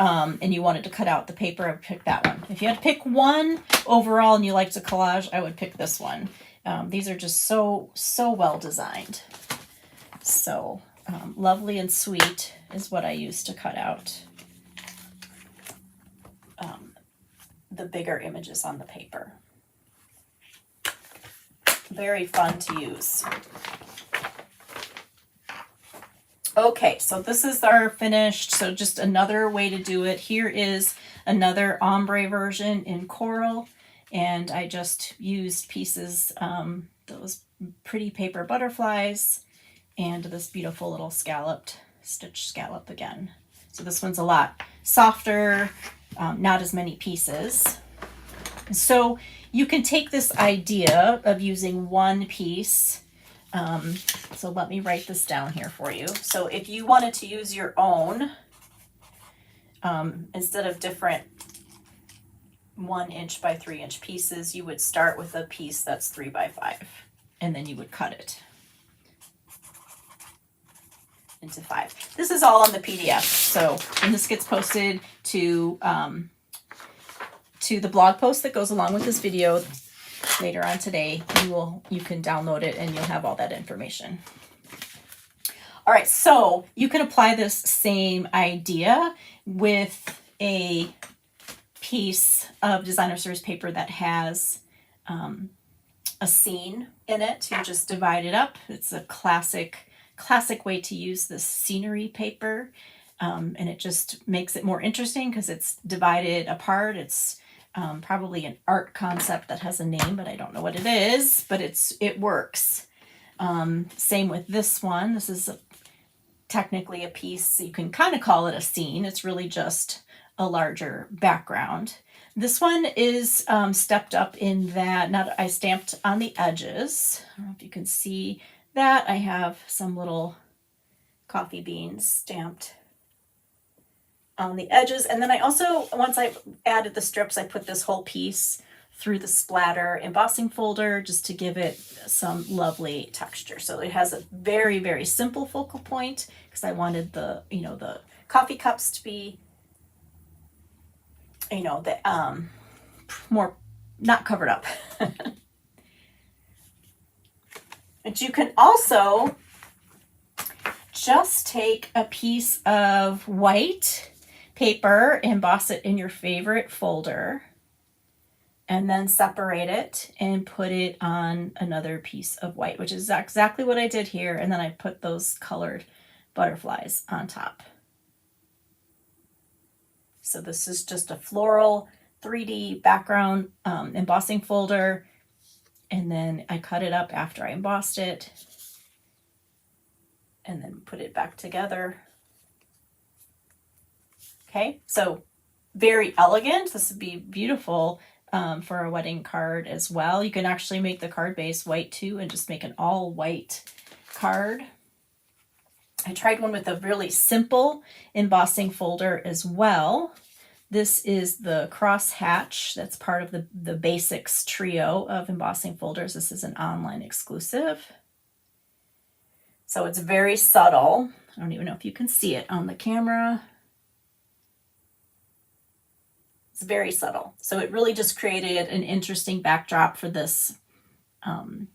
and you wanted to cut out the paper, I would pick that one. If you had to pick one overall and you like to collage, I would pick this one. These are just so well designed. So lovely and sweet is what I use to cut out the bigger images on the paper. Very fun to use. Okay, so this is our finished, so just another way to do it. Here is another ombre version in coral, and I just used pieces, those pretty paper butterflies, and this beautiful little stitch scallop again. So this one's a lot softer, not as many pieces. So you can take this idea of using one piece So let me write this down here for you. So if you wanted to use your own, instead of different 1 inch by 3 inch pieces, you would start with a piece that's 3 by 5, and then you would cut it into 5. This is all on the PDF. So when this gets posted to the blog post that goes along with this video later on today, you can download it and you'll have all that information. All right, so you can apply this same idea with a piece of designer series paper that has a scene in it. You just divide it up. It's a classic way to use this scenery paper, and it just makes it more interesting because it's divided apart. It's probably an art concept that has a name, but I don't know what it is, but it works. Same with this one. This is technically a piece. You can kind of call it a scene. It's really just a larger background. This one is stepped up in that I stamped on the edges. I don't know if you can see that. I have some little coffee beans stamped on the edges. And then I also, once I added the strips, I put this whole piece through the splatter embossing folder just to give it some lovely texture. So it has a very, very simple focal point because I wanted the coffee cups to be, more not covered up. But you can also just take a piece of white paper, emboss it in your favorite folder, and then separate it and put it on another piece of white, which is exactly what I did here. And then I put those colored butterflies on top. So this is just a floral 3D background embossing folder. And then I cut it up after I embossed it and then put it back together. Okay, so very elegant. This would be beautiful for a wedding card as well. You can actually make the card base white too and just make an all white card. I tried one with a really simple embossing folder as well. This is the crosshatch. That's part of the basics trio of embossing folders. This is an online exclusive. So it's very subtle. I don't even know if you can see it on the camera. It's very subtle. So it really just created an interesting backdrop for this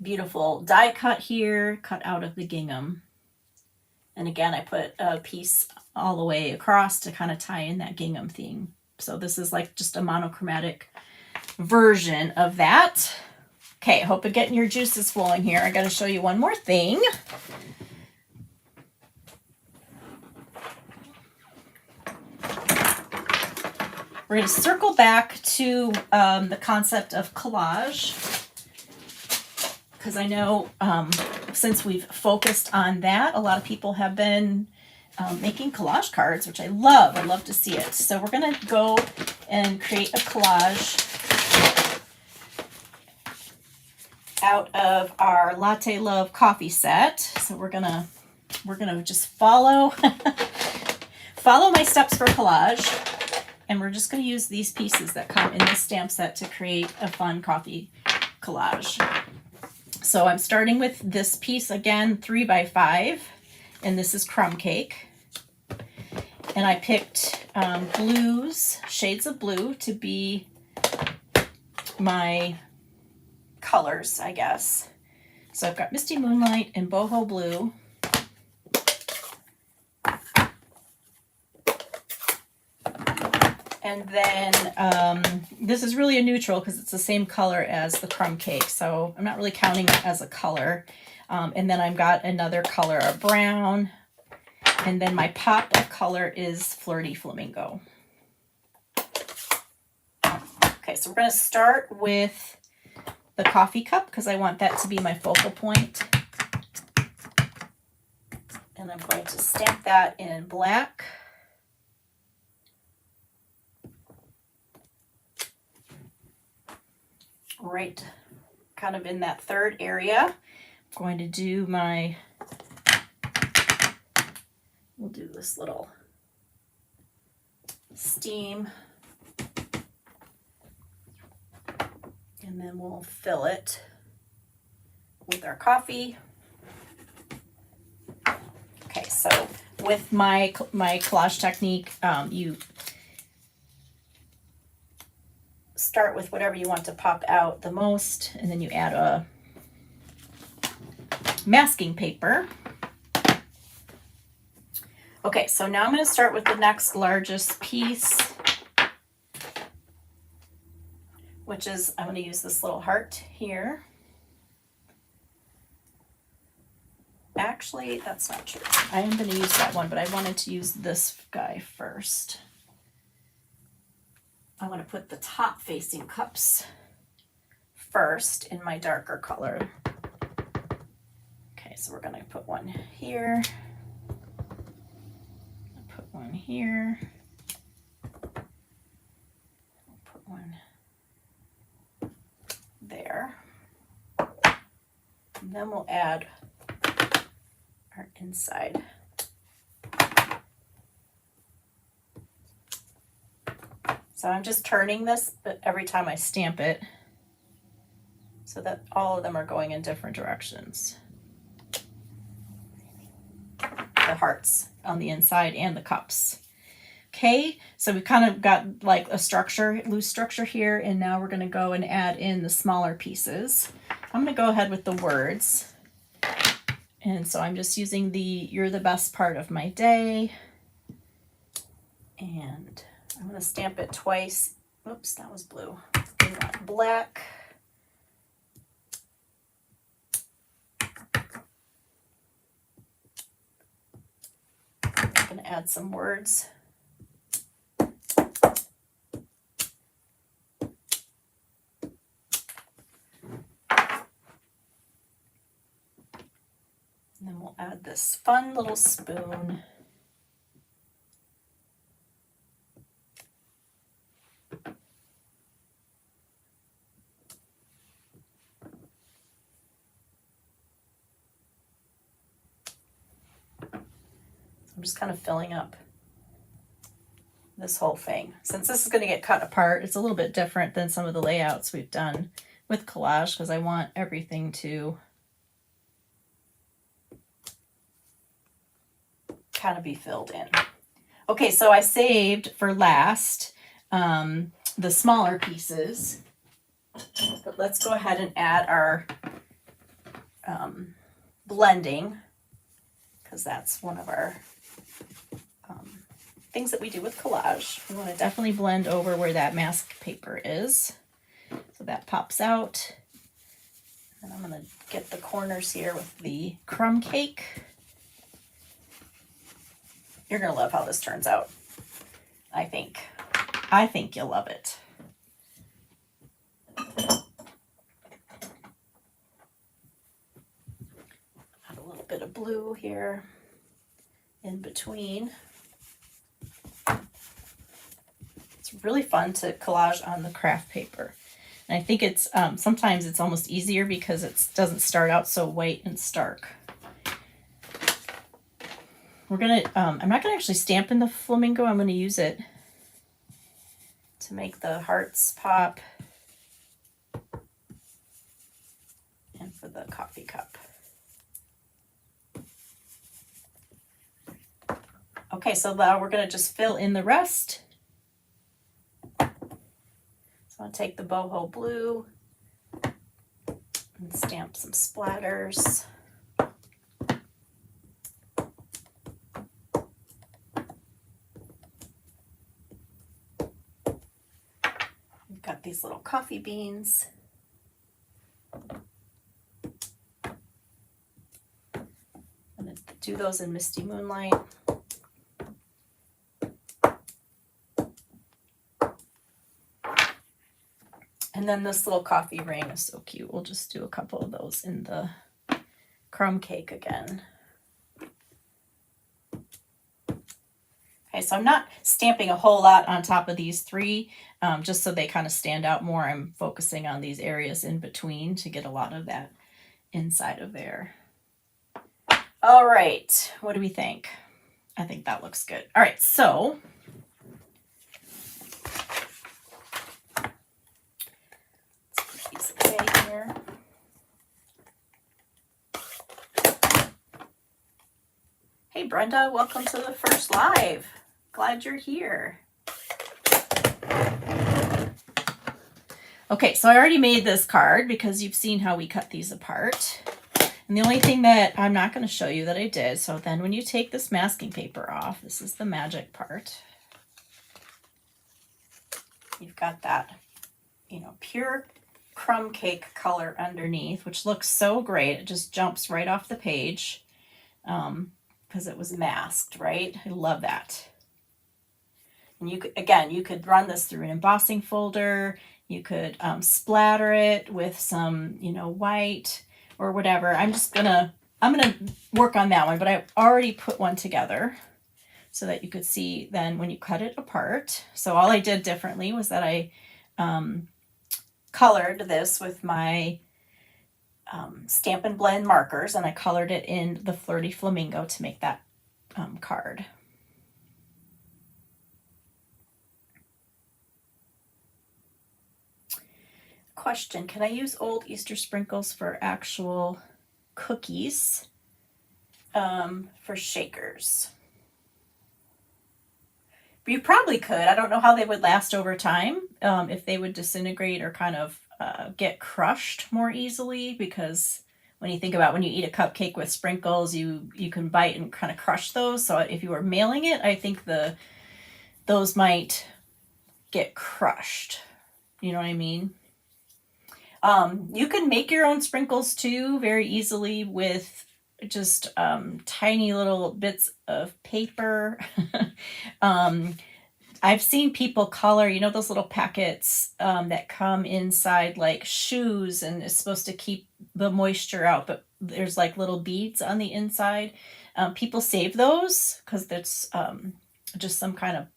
beautiful die cut here, cut out of the gingham. And again, I put a piece all the way across to kind of tie in that gingham theme. So this is like just a monochromatic version of that. Okay, I hope you're getting your juices flowing here. I got to show you one more thing. We're going to circle back to the concept of collage, because I know since we've focused on that, a lot of people have been making collage cards, which I love. I love to see it. So we're going to go and create a collage out of our Latte Love coffee set. So we're gonna just follow my steps for collage, and we're just going to use these pieces that come in this stamp set to create a fun coffee collage. So I'm starting with this piece again, 3 by 5, and this is crumb cake. And I picked blues, shades of blue, to be my colors, I guess. So I've got Misty Moonlight and Boho Blue. And then this is really a neutral because it's the same color as the crumb cake. So I'm not really counting it as a color. And then I've got another color of brown. And then my pop of color is Flirty Flamingo. Okay, so we're going to start with the coffee cup because I want that to be my focal point. And I'm going to stamp that in black. Right kind of in that third area. I'm going to do my, we'll do this little steam, and then we'll fill it with our coffee. Okay, so with my collage technique, you start with whatever you want to pop out the most, and then you add a masking paper. Okay, so now I'm going to start with the next largest piece, which is, I'm going to use this little heart here. Actually, that's not true. I am going to use that one, but I wanted to use this guy first. I want to put the top facing cups first in my darker color. Okay, so we're going to put one here. Put one here. Put one there. And then we'll add our inside. So I'm just turning this, but every time I stamp it, so that all of them are going in different directions. The hearts on the inside and the cups. Okay, so we kind of got like a structure, loose structure here, and now we're going to go and add in the smaller pieces. I'm going to go ahead with the words. And so I'm just using the "You're the best part of my day." And I'm going to stamp it twice. Oops, that was blue. We want black. I'm going to add some words. And then we'll add this fun little spoon. I'm just kind of filling up this whole thing. Since this is going to get cut apart, it's a little bit different than some of the layouts we've done with collage because I want everything to kind of be filled in. Okay, so I saved for last the smaller pieces, but let's go ahead and add our blending, because that's one of our things that we do with collage. We want to definitely blend over where that mask paper is, so that pops out. And I'm going to get the corners here with the crumb cake. You're going to love how this turns out. I think you'll love it. Add a little bit of blue here in between. It's really fun to collage on the craft paper. And I think it's sometimes it's almost easier because it doesn't start out so white and stark. We're gonna, I'm not gonna actually stamp in the flamingo. I'm gonna use it to make the hearts pop and for the coffee cup. Okay, so now we're gonna just fill in the rest. So I'll take the boho blue and stamp some splatters. Got these little coffee beans. I'm going to do those in Misty Moonlight. And then this little coffee ring is so cute. We'll just do a couple of those in the crumb cake again. Okay, so I'm not stamping a whole lot on top of these three, just so they kind of stand out more. I'm focusing on these areas in between to get a lot of that inside of there. All right, what do we think? I think that looks good. All right, so let's put these away here. Hey Brenda, welcome to the first live. Glad you're here. Okay, so I already made this card because you've seen how we cut these apart. And the only thing that I'm not going to show you that I did, so then when you take this masking paper off, this is the magic part. You've got that, you know, pure crumb cake color underneath, which looks so great. It just jumps right off the page because it was masked, right? I love that. And you could, again, you could run this through an embossing folder. You could splatter it with some, you know, white or whatever. I'm gonna work on that one, but I already put one together so that you could see then when you cut it apart. So all I did differently was that I colored this with my Stampin' Blend markers, and I colored it in the Flirty Flamingo to make that card. Question, can I use old Easter sprinkles for actual cookies for shakers? You probably could. I don't know how they would last over time, if they would disintegrate or kind of get crushed more easily, because when you think about when you eat a cupcake with sprinkles, you can bite and kind of crush those. So if you were mailing it, I think those might get crushed. You know what I mean? You can make your own sprinkles too very easily with just tiny little bits of paper. I've seen people color, you know, those little packets that come inside like shoes, and it's supposed to keep the moisture out, but there's like little beads on the inside. People save those because that's just some kind of,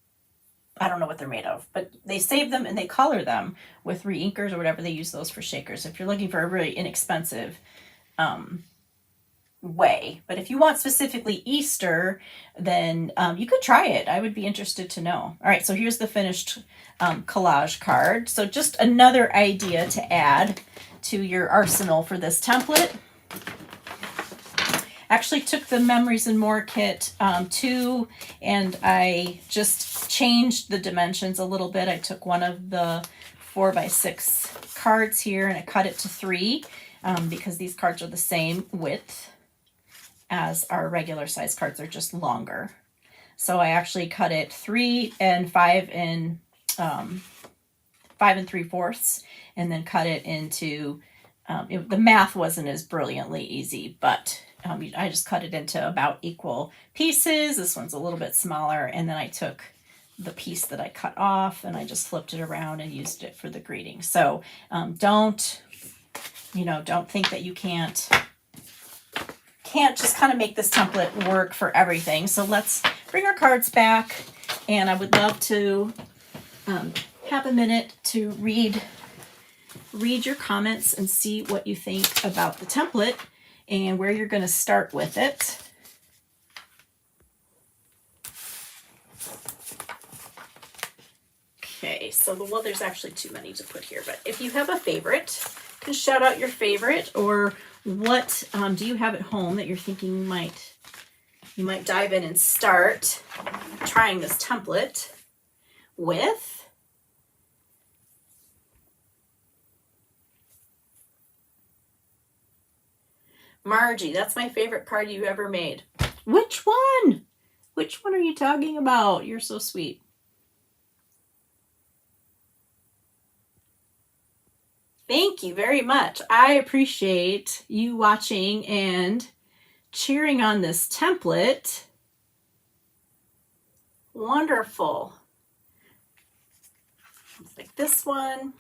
I don't know what they're made of, but they save them and they color them with re-inkers or whatever. They use those for shakers if you're looking for a really inexpensive way. But if you want specifically Easter, then you could try it. I would be interested to know. All right, so here's the finished collage card. So just another idea to add to your arsenal for this template. Actually took the Memories and More kit too, and I just changed the dimensions a little bit. I took one of the 4x6 cards here and I cut it to 3 because these cards are the same width as our regular size cards. They're just longer. So I actually cut it 3 and 5 and 3/4, and then cut it into, the math wasn't as brilliantly easy, but I just cut it into about equal pieces. This one's a little bit smaller, and then I took the piece that I cut off and I just flipped it around and used it for the greeting. So don't think that you can't just kind of make this template work for everything. So let's bring our cards back, and I would love to have a minute to read your comments and see what you think about the template and where you're going to start with it. Okay, so there's actually too many to put here, but if you have a favorite, you can shout out your favorite, or what do you have at home that you're thinking you might dive in and start trying this template with. Margie, that's my favorite card you ever made. Which one? Which one are you talking about? You're so sweet. Thank you very much. I appreciate you watching and cheering on this template. Wonderful. It's like this one.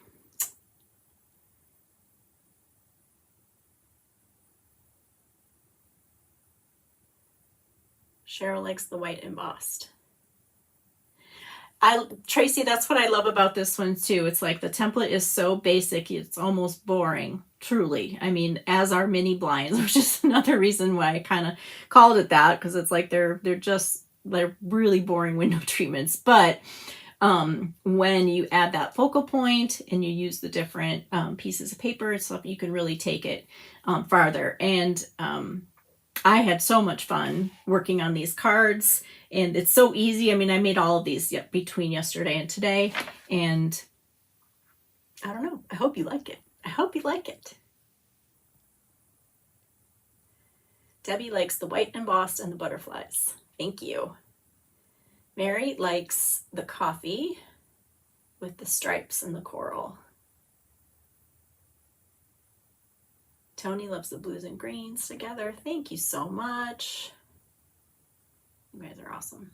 Cheryl likes the white embossed. Tracy, that's what I love about this one too. It's like the template is so basic, it's almost boring. truly. I mean, as are mini blinds, which is another reason why I kind of called it that, because it's like they're really boring window treatments. But when you add that focal point and you use the different pieces of paper and stuff, you can really take it farther. And I had so much fun working on these cards, and it's so easy. I mean, I made all of these between yesterday and today, and I don't know. I hope you like it. I hope you like it. Debbie likes the white embossed and the butterflies. Thank you. Mary likes the coffee with the stripes and the coral. Tony loves the blues and greens together. Thank you so much. You guys are awesome.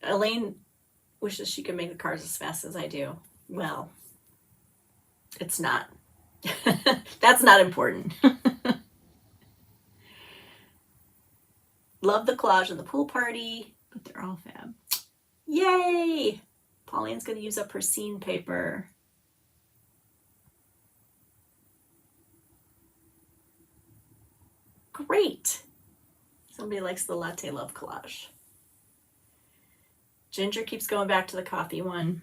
Elaine wishes she could make the cards as fast as I do. Well, it's not. That's not important. Love the collage and the pool party, but they're all fab. Yay! Pauline's going to use up her scene paper. Great. Somebody likes the latte love collage. Ginger keeps going back to the coffee one.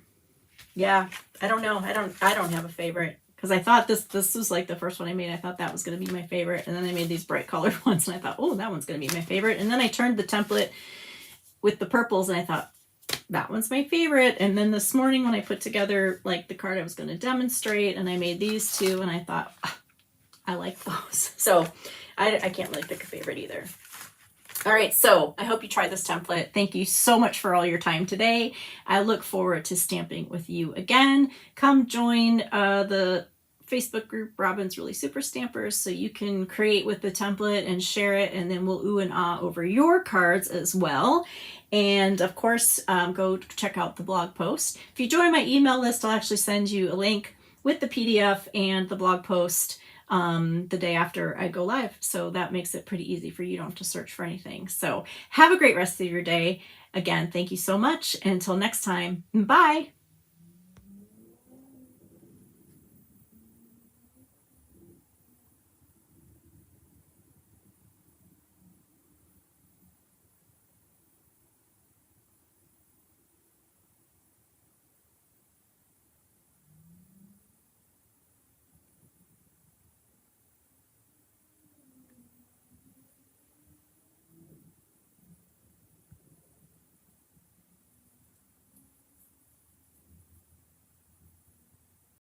Yeah, I don't know. I don't have a favorite, because I thought this was like the first one I made. I thought that was going to be my favorite, and then I made these bright colored ones, and I thought, oh, that one's going to be my favorite. And then I turned the template with the purples, and I thought, that one's my favorite. And then this morning when I put together like the card I was going to demonstrate, and I made these two, and I thought, I like those. So I can't really pick a favorite either. All right, so I hope you try this template. Thank you so much for all your time today. I look forward to stamping with you again. Come join the Facebook group, Robin's Really Super Stampers, so you can create with the template and share it, and then we'll ooh and ah over your cards as well. And of course, go check out the blog post. If you join my email list, I'll actually send you a link with the PDF and the blog post the day after I go live. So that makes it pretty easy for you. You don't have to search for anything. So have a great rest of your day. Again, thank you so much. Until next time, bye.